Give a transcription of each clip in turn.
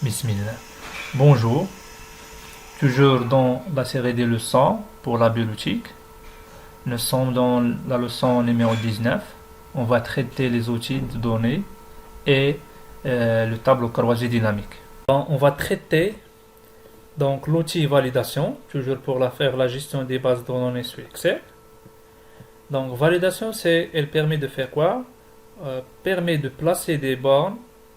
Bismillah. Bonjour, toujours dans la série des leçons pour la biotique. Nous sommes dans la leçon numéro 19. On va traiter les outils de données et le tableau croisé dynamique. On va traiter donc l'outil validation, toujours pour faire la gestion des bases de données sur Excel. Donc validation, elle permet de faire quoi? Permet de placer des bornes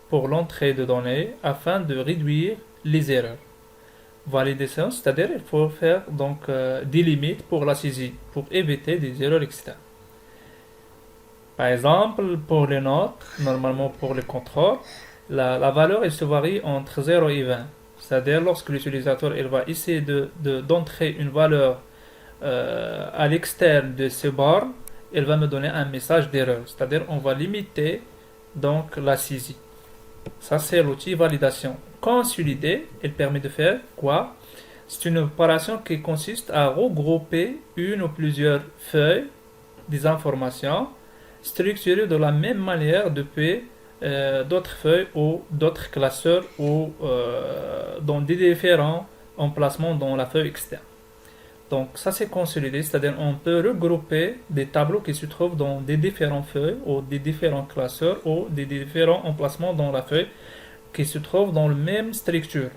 pour l'entrée de données afin de réduire les erreurs. Validation, c'est-à-dire il faut faire donc des limites pour la saisie, pour éviter des erreurs externes. Par exemple, pour les notes, normalement pour les contrôles, la valeur elle se varie entre 0 et 20. C'est-à-dire lorsque l'utilisateur il va essayer d'entrer une valeur à l'externe de ces bornes, elle va me donner un message d'erreur. C'est-à-dire on va limiter donc la saisie. Ça, c'est l'outil validation. Consolider, elle permet de faire quoi? C'est une opération qui consiste à regrouper une ou plusieurs feuilles des informations structurées de la même manière depuis d'autres feuilles ou d'autres classeurs ou dans des différents emplacements dans la feuille externe. Donc ça c'est consolidé, c'est-à-dire on peut regrouper des tableaux qui se trouvent dans des différentes feuilles ou des différents classeurs ou des différents emplacements dans la feuille qui se trouvent dans la même structure.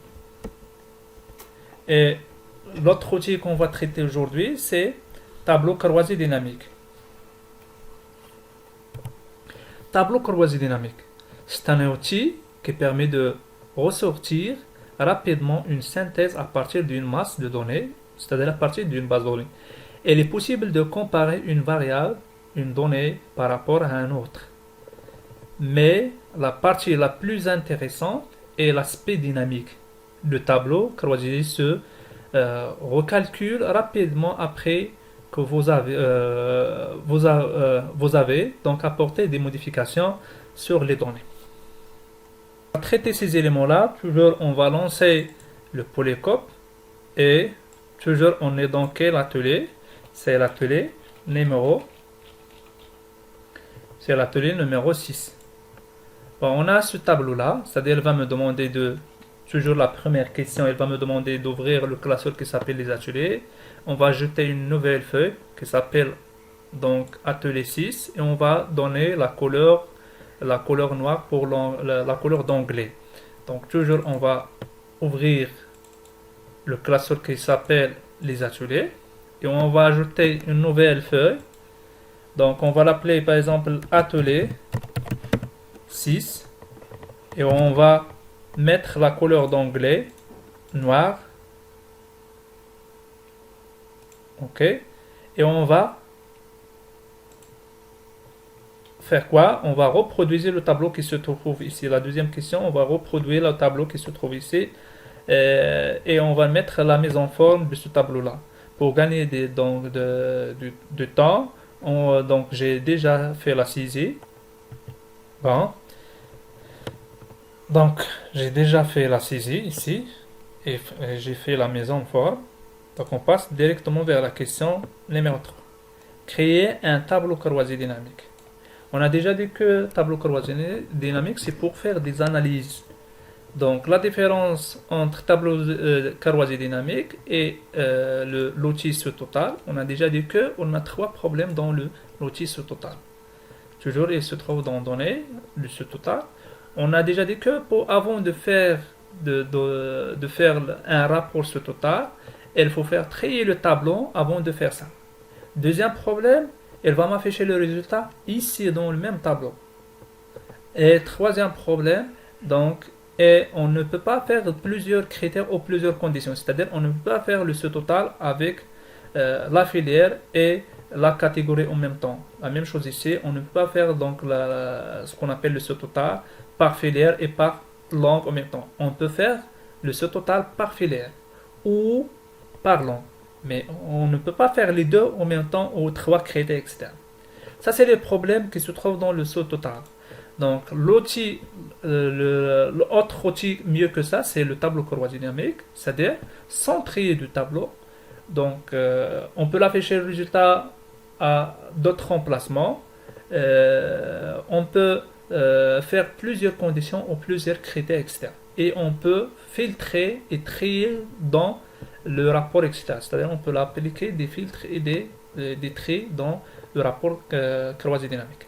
Et l'autre outil qu'on va traiter aujourd'hui c'est tableau croisé dynamique. Tableau croisé dynamique, c'est un outil qui permet de ressortir rapidement une synthèse à partir d'une masse de données, c'est-à-dire à partir d'une base de données. Il est possible de comparer une variable, une donnée, par rapport à un autre. Mais la partie la plus intéressante est l'aspect dynamique. Le tableau croisé se recalcule rapidement après que vous avez donc apporté des modifications sur les données. Pour traiter ces éléments-là, toujours on va lancer le polycope et toujours on est dans quel atelier? C'est l'atelier numéro 6. Bon, on a ce tableau-là, c'est-à-dire il va me demander toujours la première question, il va me demander d'ouvrir le classeur qui s'appelle les ateliers. On va ajouter une nouvelle feuille qui s'appelle donc atelier 6 et on va donner la couleur noire pour la couleur d'onglet. Donc toujours on va ouvrir le classeur qui s'appelle les ateliers et on va ajouter une nouvelle feuille. Donc on va l'appeler par exemple atelier 6 et on va mettre la couleur d'onglet noir. Ok, et on va faire quoi? On va reproduire le tableau qui se trouve ici. La deuxième question, on va reproduire le tableau qui se trouve ici et on va mettre la mise en forme de ce tableau-là. Pour gagner du temps, donc j'ai déjà fait la saisie. Bon. Donc j'ai déjà fait la saisie ici et j'ai fait la mise en forme. Donc on passe directement vers la question numéro 3. Créer un tableau croisé dynamique. On a déjà dit que tableau croisé dynamique, c'est pour faire des analyses. Donc la différence entre tableau croisé dynamique et l'outil total, on a déjà dit qu'on a 3 problèmes dans l'outil total. Toujours il se trouve dans données, le total. On a déjà dit que avant de faire un rapport total, il faut faire trier le tableau avant de faire ça. Deuxième problème, elle va m'afficher le résultat ici dans le même tableau. Et troisième problème, donc, on ne peut pas faire plusieurs critères ou plusieurs conditions. C'est-à-dire, on ne peut pas faire le total avec la filière et la catégorie en même temps. La même chose ici, on ne peut pas faire donc ce qu'on appelle le total par filière et par langue en même temps. On peut faire le total par filière ou par langue. Mais on ne peut pas faire les deux en même temps ou 3 critères externes. Ça, c'est les problèmes qui se trouvent dans le total. Donc l'outil, l'autre outil mieux que ça, c'est le tableau croisé dynamique, c'est-à-dire sans trier du tableau. Donc on peut l'afficher le résultat à d'autres emplacements. On peut faire plusieurs conditions ou plusieurs critères externes. Et on peut filtrer et trier dans le rapport externe. C'est-à-dire on peut appliquer des filtres et des tri dans le rapport croisé dynamique.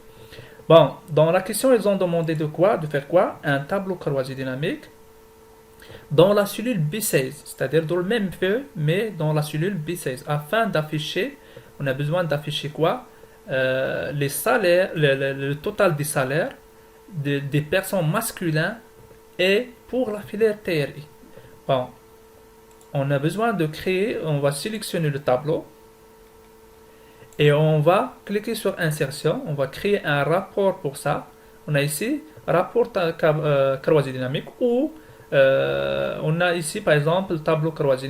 Bon, dans la question, ils ont demandé de quoi, de faire quoi? Un tableau croisé dynamique dans la cellule B16, c'est-à-dire dans le même feu, mais dans la cellule B16, afin d'afficher, on a besoin d'afficher quoi? Les salaires, le total des salaires des personnes masculines et pour la filière TRI. Bon, on a besoin de créer, on va sélectionner le tableau et on va cliquer sur insertion, on va créer un rapport pour ça. On a ici rapport croisé dynamique ou on a ici par exemple le tableau croisé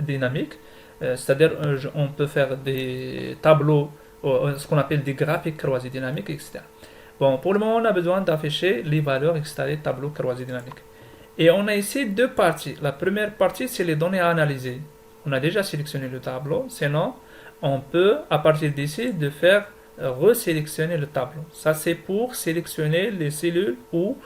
dynamique, c'est-à-dire on peut faire des tableaux, ce qu'on appelle des graphiques croisés dynamiques, etc. Bon, pour le moment, on a besoin d'afficher les valeurs installées tableau croisé dynamique. Et on a ici deux parties. La première partie, c'est les données à analyser. On a déjà sélectionné le tableau, sinon on peut, à partir d'ici, de faire resélectionner le tableau. Ça, c'est pour sélectionner les cellules ou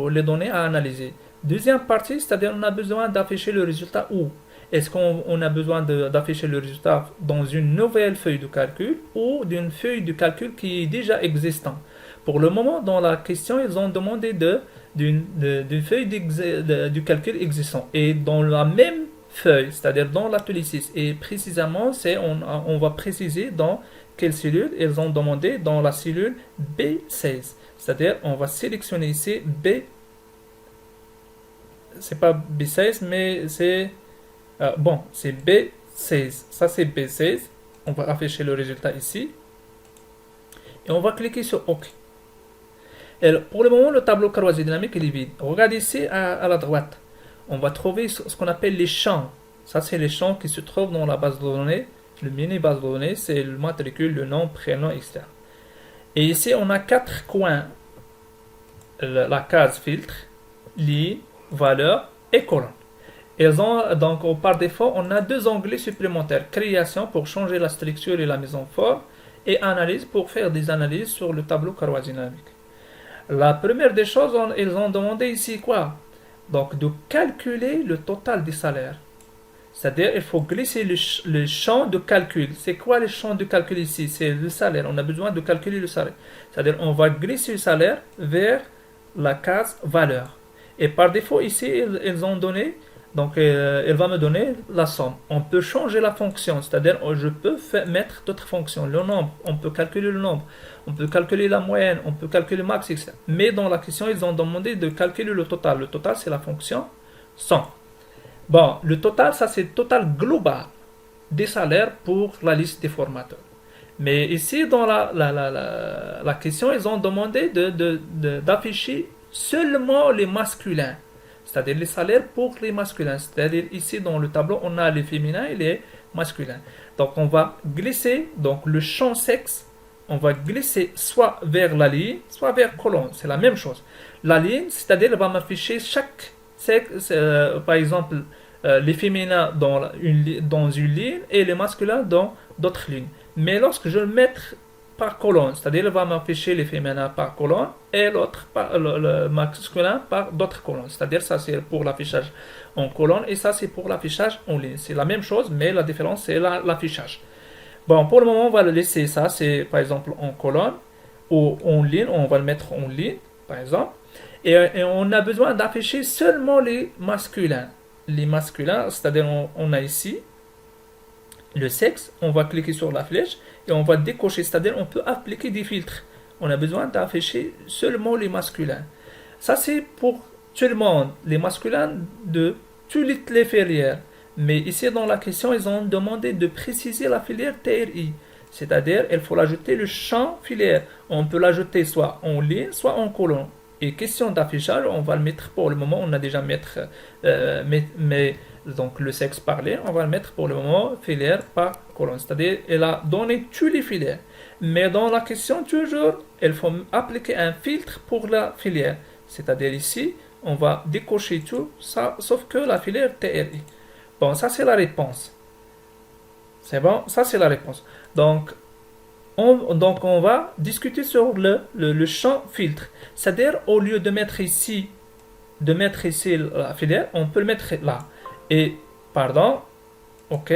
les données à analyser. Deuxième partie, c'est-à-dire on a besoin d'afficher le résultat où? Est-ce qu'on a besoin d'afficher le résultat dans une nouvelle feuille de calcul ou d'une feuille de calcul qui est déjà existante? Pour le moment, dans la question, ils ont demandé d'une feuille du calcul existant. Et dans la même feuille, c'est-à-dire dans l'atelier 6, et précisément, on va préciser dans quelle cellule ils ont demandé dans la cellule B16. C'est-à-dire, on va sélectionner ici c'est pas B16, mais c'est c'est B16. Ça, c'est B16. On va afficher le résultat ici. Et on va cliquer sur OK. Et pour le moment, le tableau croisé dynamique il est vide. Regardez ici à la droite. On va trouver ce qu'on appelle les champs. Ça, c'est les champs qui se trouvent dans la base de données. Le mini base de données, c'est le matricule, le nom, prénom, etc. Et ici, on a 4 coins. La case filtre, ligne, valeur et colonne. Donc, par défaut, on a deux onglets supplémentaires. Création pour changer la structure et la mise en forme. Et analyse pour faire des analyses sur le tableau croisé dynamique. La première des choses, ils ont demandé ici quoi? Donc, de calculer le total des salaires. C'est-à-dire, il faut glisser le champ de calcul. C'est quoi le champ de calcul ici? C'est le salaire. On a besoin de calculer le salaire. C'est-à-dire, on va glisser le salaire vers la case valeur. Et par défaut, ici, ils ont donné, donc elle va me donner la somme. On peut changer la fonction, c'est-à-dire, je peux mettre d'autres fonctions. Le nombre, on peut calculer le nombre. On peut calculer la moyenne, on peut calculer le max, etc. Mais dans la question, ils ont demandé de calculer le total. Le total, c'est la fonction 100. Bon, le total, ça c'est le total global des salaires pour la liste des formateurs. Mais ici, dans la question, ils ont demandé d'afficher seulement les masculins. C'est-à-dire les salaires pour les masculins. C'est-à-dire ici, dans le tableau, on a les féminins et les masculins. Donc, on va glisser donc le champ sexe. On va glisser soit vers la ligne, soit vers colonne. C'est la même chose. La ligne, c'est-à-dire, elle va m'afficher chaque sexe, par exemple, les féminins dans une ligne et les masculins dans d'autres lignes. Mais lorsque je le mets par colonne, c'est-à-dire, elle va m'afficher les féminins par colonne et l'autre le masculin par d'autres colonnes. C'est-à-dire, ça c'est pour l'affichage en colonne et ça c'est pour l'affichage en ligne. C'est la même chose, mais la différence c'est l'affichage. Bon, pour le moment, on va le laisser ça, c'est par exemple en colonne ou en ligne, on va le mettre en ligne, par exemple. Et on a besoin d'afficher seulement les masculins. Les masculins, c'est-à-dire on a ici le sexe, on va cliquer sur la flèche et on va décocher, c'est-à-dire on peut appliquer des filtres. On a besoin d'afficher seulement les masculins. Ça c'est pour tout le monde, les masculins de toutes les filières. Mais ici dans la question, ils ont demandé de préciser la filière TRI. C'est-à-dire, il faut l'ajouter le champ filière. On peut l'ajouter soit en ligne, soit en colonne. Et question d'affichage, on va le mettre pour le moment, on a déjà donc le sexe par ligne, on va le mettre pour le moment filière par colonne. C'est-à-dire, elle a donné tous les filières. Mais dans la question, toujours, il faut appliquer un filtre pour la filière. C'est-à-dire ici, on va décocher tout, ça, sauf que la filière TRI. Bon, ça c'est la réponse. C'est bon, ça c'est la réponse. Donc on va discuter sur le champ filtre. C'est-à-dire, au lieu de mettre ici la filière, on peut le mettre là. Et, pardon, ok.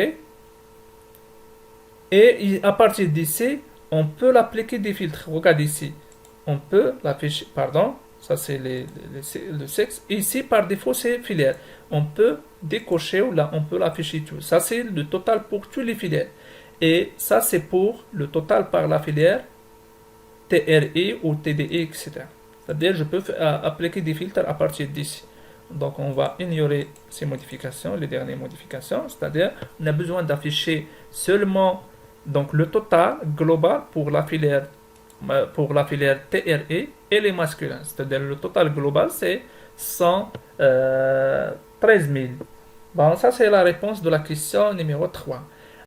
Et à partir d'ici, on peut l'appliquer des filtres. Regarde ici. On peut l'afficher, pardon, ça c'est le sexe. Ici, par défaut, c'est filière. On peut décocher ou là, on peut l'afficher tout. Ça c'est le total pour tous les filières. Et ça c'est pour le total par la filière TRI ou TDI, etc. C'est-à-dire, je peux appliquer des filtres à partir d'ici. Donc, on va ignorer ces modifications, les dernières modifications. C'est-à-dire, on a besoin d'afficher seulement donc, le total global pour la filière TRI et les masculins. C'est-à-dire, le total global, c'est 113 000. Bon, ça, c'est la réponse de la question numéro 3.